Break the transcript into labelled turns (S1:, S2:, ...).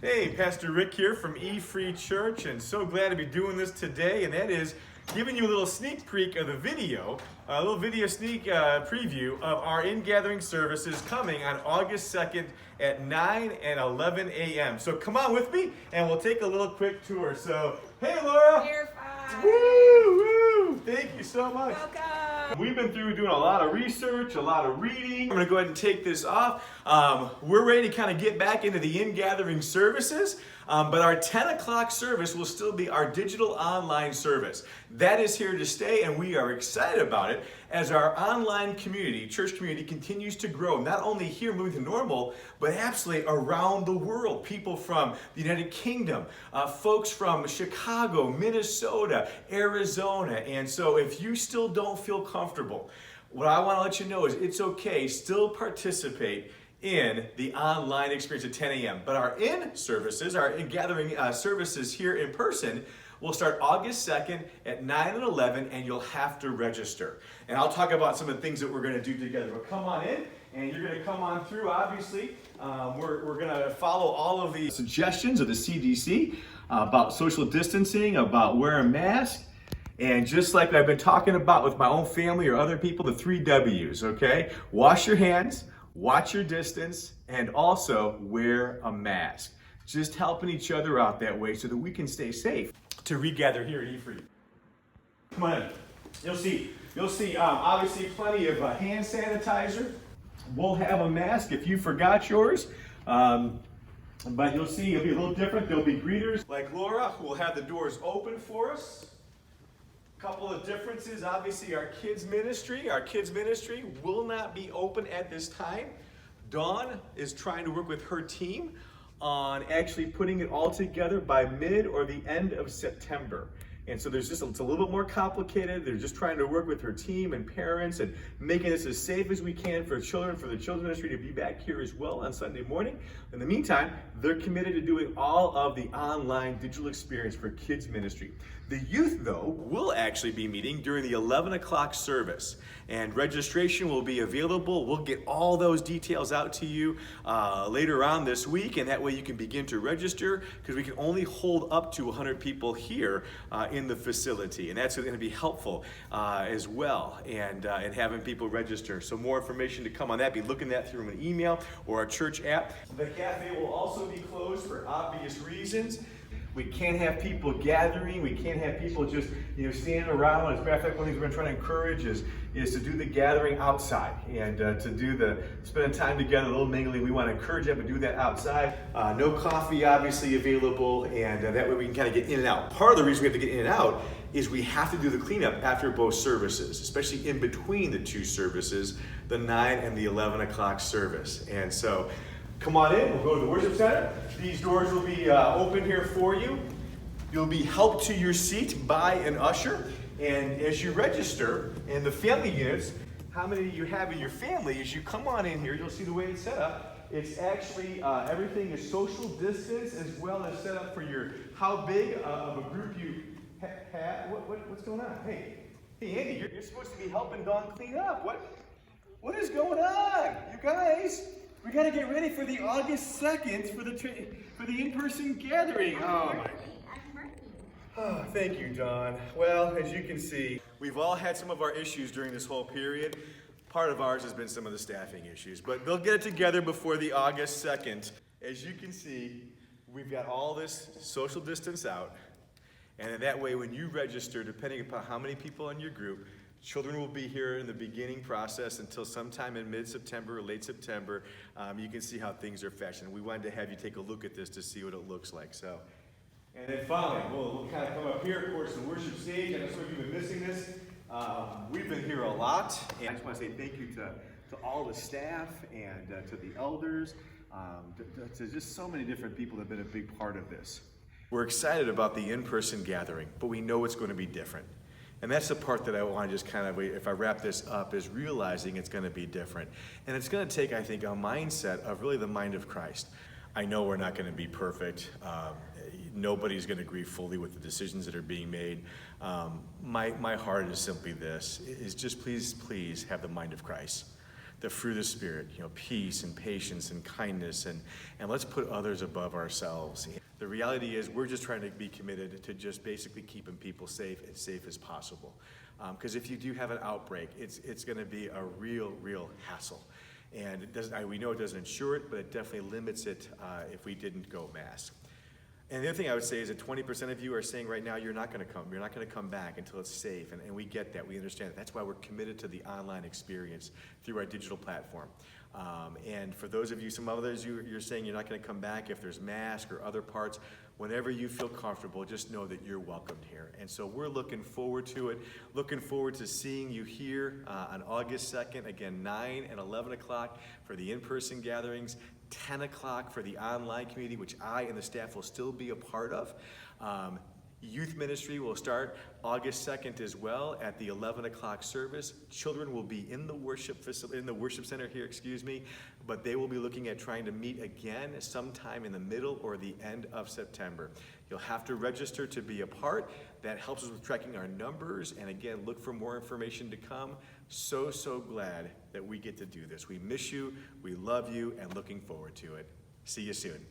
S1: Hey, Pastor Rick here from E-Free Church, and so glad to be doing this today, and that is giving you a little sneak peek of the video, a little video sneak preview of our in-gathering services coming on August 2nd at 9 and 11 a.m. So come on with me, and we'll take a little quick tour. So, hey Laura!
S2: You're fine.
S1: Woo! Woo! Thank you so much.
S2: Welcome.
S1: We've been through doing a lot of research, a lot of reading. I'm going to go ahead and take this off. We're ready to kind of get back into the in-gathering services, but our 10 o'clock service will still be our digital online service. That is here to stay, and we are excited about it as our online community, church community, continues to grow, not only here moving to normal, but absolutely around the world. People from the United Kingdom, folks from Chicago, Minnesota, Arizona. And so if you still don't feel comfortable, what I want to let you know is it's okay, still participate in the online experience at 10 a.m. But our in-services, our in-gathering services here in person, will start August 2nd at 9 and 11, and you'll have to register. And I'll talk about some of the things that we're going to do together. But come on in, and you're going to come on through, obviously. We're going to follow all of the suggestions of the CDC about social distancing, about wearing masks, and just like I've been talking about with my own family or other people, the 3 W's, okay? Wash your hands, watch your distance, and also wear a mask. Just helping each other out that way so that we can stay safe to regather here at E-Free. Come on in. You'll see obviously plenty of hand sanitizer. We'll have a mask if you forgot yours. But you'll see it'll be a little different. There'll be greeters like Laura who will have the doors open for us. Couple of differences, obviously our kids ministry will not be open at this time. Dawn is trying to work with her team on actually putting it all together by mid or the end of September. And so it's a little bit more complicated. They're just trying to work with her team and parents and making this as safe as we can for children, for the children's ministry to be back here as well on Sunday morning. In the meantime, they're committed to doing all of the online digital experience for kids ministry. The youth, though, will actually be meeting during the 11 o'clock service, and registration will be available. We'll get all those details out to you later on this week, and that way you can begin to register, because we can only hold up to 100 people here in the facility, and that's going to be helpful as well, and having people register. So more information to come on that. Be looking that through an email or our church app. The cafe will also be closed for obvious reasons. We can't have people gathering. We can't have people just standing around. As a matter of fact, one of the things we're trying to encourage is to do the gathering outside and to do the spending time together, a little mingling. We want to encourage them to do that outside. No coffee, obviously, available, and that way we can kind of get in and out. Part of the reason we have to get in and out is we have to do the cleanup after both services, especially in between the 2 services, the 9 and the 11 o'clock service. And so, come on in, we'll go to the worship center. These doors will be open here for you. You'll be helped to your seat by an usher. And as you register in the family units, how many you have in your family, as you come on in here, you'll see the way it's set up. It's actually, everything is social distance as well as set up for your, how big of a group you have. What's going on? Hey Andy, you're supposed to be helping Dawn clean up. What is going on? You guys? We got to get ready for the August 2nd for the in-person gathering. Oh my. Oh, thank you, Dawn. Well, as you can see, we've all had some of our issues during this whole period. Part of ours has been some of the staffing issues, but they'll get it together before the August 2nd. As you can see, we've got all this social distance out, and that way when you register, depending upon how many people in your group, children will be here in the beginning process until sometime in mid-September or late September. You can see how things are fashioned. We wanted to have you take a look at this to see what it looks like. So, and then finally, we'll kind of come up here, of course, the worship stage. I know some of you have been missing this. We've been here a lot, and I just want to say thank you to all the staff and to the elders, to just so many different people that have been a big part of this. We're excited about the in-person gathering, but we know it's going to be different. And that's the part that I want to just kind of, if I wrap this up, is realizing it's going to be different. And it's going to take, I think, a mindset of really the mind of Christ. I know we're not going to be perfect. Nobody's going to agree fully with the decisions that are being made. My heart is simply this, is just please have the mind of Christ. the fruit of the Spirit, peace and patience and kindness, and let's put others above ourselves. The reality is we're just trying to be committed to just basically keeping people safe as possible. Because if you do have an outbreak, it's going to be a real hassle. And we know it doesn't insure it, but it definitely limits it if we didn't go mask. And the other thing I would say is that 20% of you are saying right now you're not going to come back until it's safe, and we get that, we understand that. That's why we're committed to the online experience through our digital platform. And for those of you, some others, you're saying you're not going to come back if there's masks or other parts. Whenever you feel comfortable, just know that you're welcomed here. And so we're looking forward to it, looking forward to seeing you here on August 2nd, again, 9 and 11 o'clock for the in-person gatherings, 10 o'clock for the online community, which I and the staff will still be a part of. Youth ministry will start August 2nd as well at the 11 o'clock service. Children will be in the worship center here, but they will be looking at trying to meet again sometime in the middle or the end of September. You'll have to register to be a part. That helps us with tracking our numbers, and again, look for more information to come. So glad that we get to do this. We miss you, we love you, and looking forward to it. See you soon.